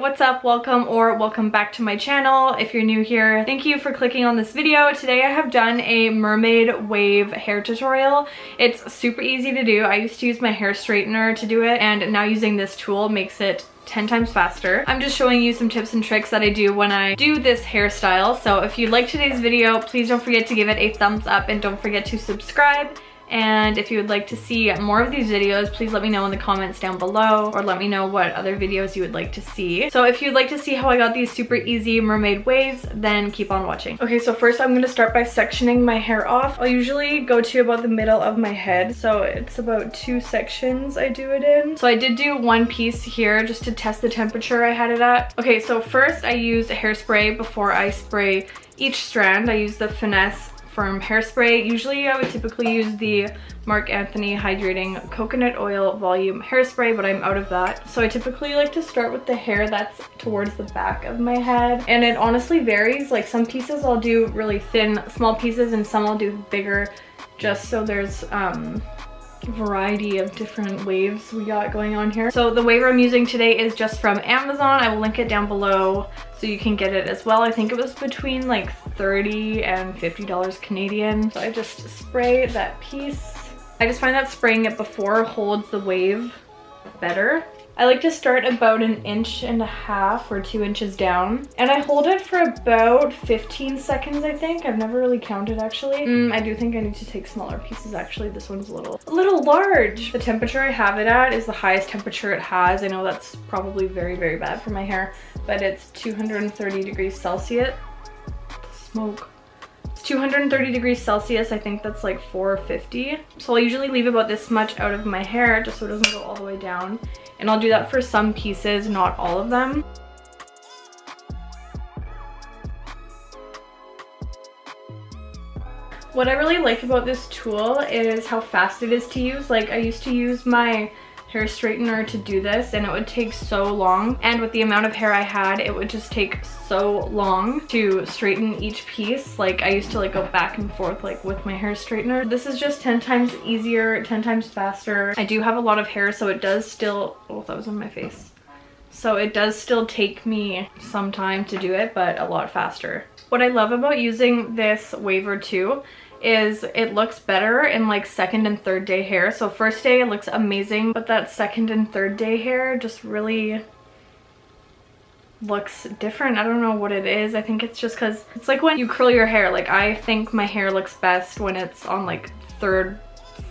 what's up? Welcome back to my channel. If you're new here, thank you for clicking on this video. Today I have done a mermaid wave hair tutorial. It's super easy to do. I used to use my hair straightener to do it, and now using this tool makes it 10 times faster. I'm just showing you some tips and tricks that I do when I do this hairstyle. So if you like today's video, please don't forget to give it a thumbs up and don't forget to subscribe. And if you would like to see more of these videos, please let me know in the comments down below, or let me know what other videos you would like to see. So if you'd like to see how I got these super easy mermaid waves, then keep on watching. Okay, so first I'm gonna start by sectioning my hair off. I'll usually go to about the middle of my head, so it's about 2 sections I do it in. So I did do one piece here just to test the temperature I had it at. Okay, so first I use hairspray before I spray each strand. I use the Finesse Firm hairspray. Usually I would typically use the Marc Anthony Hydrating Coconut Oil Volume hairspray, but I'm out of that. So I typically like to start with the hair that's towards the back of my head. And it honestly varies. Like some pieces I'll do really thin, small pieces, and some I'll do bigger, just so there's variety of different waves we got going on here. So the wave I'm using today is just from Amazon. I will link it down below so you can get it as well. I think it was between like $30 and $50 Canadian. So I just spray that piece. I just find that spraying it before holds the wave better. I like to start about 1.5 inches or 2 inches down, and I hold it for about 15 seconds, I think. I've never really counted actually. I do think I need to take smaller pieces actually. This one's a little large. The temperature I have it at is the highest temperature it has. I know that's probably very, very bad for my hair, but it's 230 degrees Celsius. Smoke. 230 degrees Celsius, I think that's like 450. So I'll usually leave about this much out of my hair just so it doesn't go all the way down. And I'll do that for some pieces, not all of them. What I really like about this tool is how fast it is to use. Like I used to use my hair straightener to do this and it would take so long, and with the amount of hair I had it would just take so long to straighten each piece. Like I used to like go back and forth like with my hair straightener. This is just 10 times easier, 10 times faster. I do have a lot of hair, so it does still, oh that was on my face, so it does still take me some time to do it, but a lot faster. What I love about using this waver too is it looks better in like second and third day hair. So first day it looks amazing, but that second and third day hair just really looks different. I don't know what it is. I think it's just because it's like when you curl your hair. Like I think my hair looks best when it's on like third,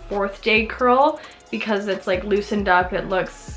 fourth day curl, because it's like loosened up, it looks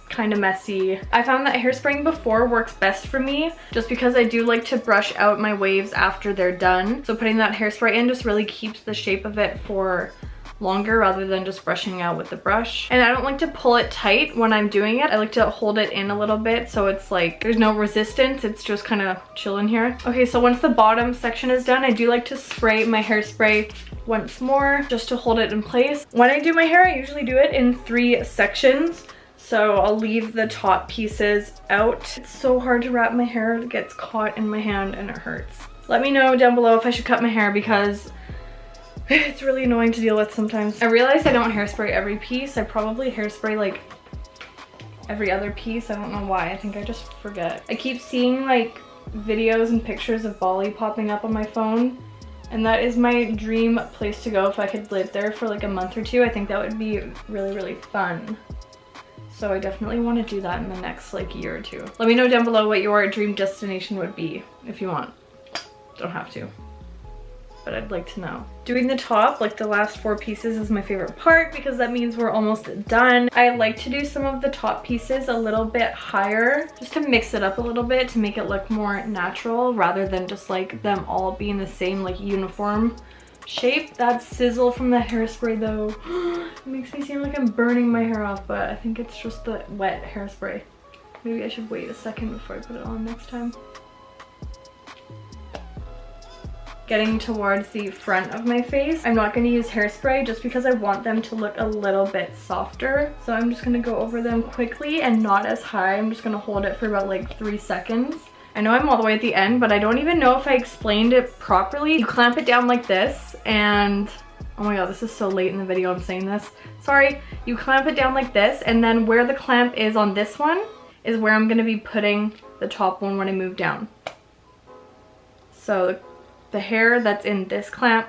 kind of messy. I found that hairspraying before works best for me just because I do like to brush out my waves after they're done. So putting that hairspray in just really keeps the shape of it for longer rather than just brushing out with the brush. And I don't like to pull it tight when I'm doing it. I like to hold it in a little bit so it's like there's no resistance, it's just kind of chilling here. Okay, so once the bottom section is done, I do like to spray my hairspray once more just to hold it in place. When I do my hair, I usually do it in 3 sections. So I'll leave the top pieces out. It's so hard to wrap my hair. It gets caught in my hand and it hurts. Let me know down below if I should cut my hair because it's really annoying to deal with sometimes. I realize I don't hairspray every piece. I probably hairspray like every other piece. I don't know why. I think I just forget. I keep seeing like videos and pictures of Bali popping up on my phone, and that is my dream place to go if I could live there for like a month or 2. I think that would be really, really fun. So I definitely want to do that in the next like year or 2. Let me know down below what your dream destination would be if you want. Don't have to, but I'd like to know. Doing the top, like the last 4 pieces, is my favorite part because that means we're almost done. I like to do some of the top pieces a little bit higher just to mix it up a little bit to make it look more natural rather than just like them all being the same like uniform shape. That sizzle from the hairspray though, it makes me seem like I'm burning my hair off, but I think it's just the wet hairspray. Maybe I should wait a second before I put it on next time. Getting towards the front of my face, I'm not going to use hairspray just because I want them to look a little bit softer. So I'm just going to go over them quickly and not as high. I'm just going to hold it for about like 3 seconds. I know I'm all the way at the end, but I don't even know if I explained it properly. You clamp it down like this and, oh my god, this is so late in the video I'm saying this. Sorry. You clamp it down like this, and then where the clamp is on this one, is where I'm gonna be putting the top one when I move down. So the hair that's in this clamp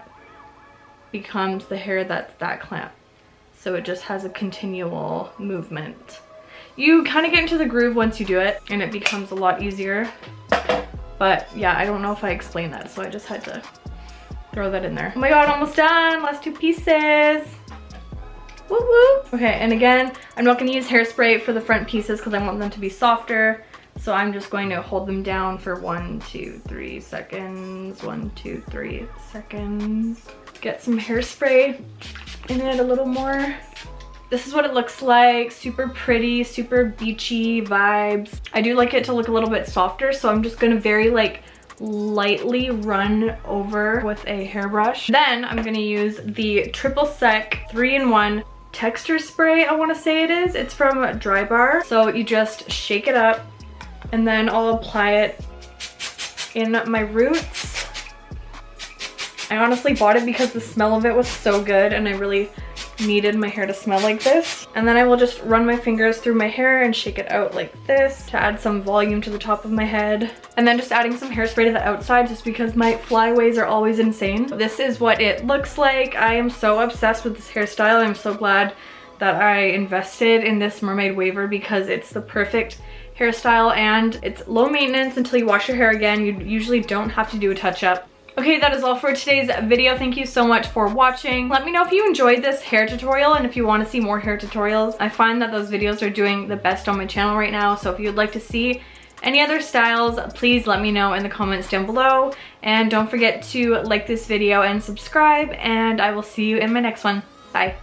becomes the hair that's that clamp. So it just has a continual movement. You kind of get into the groove once you do it and it becomes a lot easier. But yeah, I don't know if I explained that, so I just had to throw that in there. Oh my god, almost done. Last 2 pieces. Woo woo. Okay, and again, I'm not gonna use hairspray for the front pieces because I want them to be softer. So I'm just going to hold them down for 1, 2, 3 seconds. 1, 2, 3 seconds. Get some hairspray in it a little more. This is what it looks like. Super pretty, super beachy vibes. I do like it to look a little bit softer, so I'm just gonna very lightly run over with a hairbrush. Then I'm gonna use the Triple Sec 3-in-1 texture spray, I wanna say it is. It's from Dry Bar. So you just shake it up and then I'll apply it in my roots. I honestly bought it because the smell of it was so good and I really needed my hair to smell like this. And then I will just run my fingers through my hair and shake it out like this to add some volume to the top of my head. And then just adding some hairspray to the outside just because my flyaways are always insane. This is what it looks like. I am so obsessed with this hairstyle. I'm so glad that I invested in this mermaid waver because it's the perfect hairstyle and it's low maintenance until you wash your hair again. You usually don't have to do a touch-up. Okay, that is all for today's video. Thank you so much for watching. Let me know if you enjoyed this hair tutorial and if you want to see more hair tutorials. I find that those videos are doing the best on my channel right now, so if you'd like to see any other styles, please let me know in the comments down below. And don't forget to like this video and subscribe, and I will see you in my next one. Bye.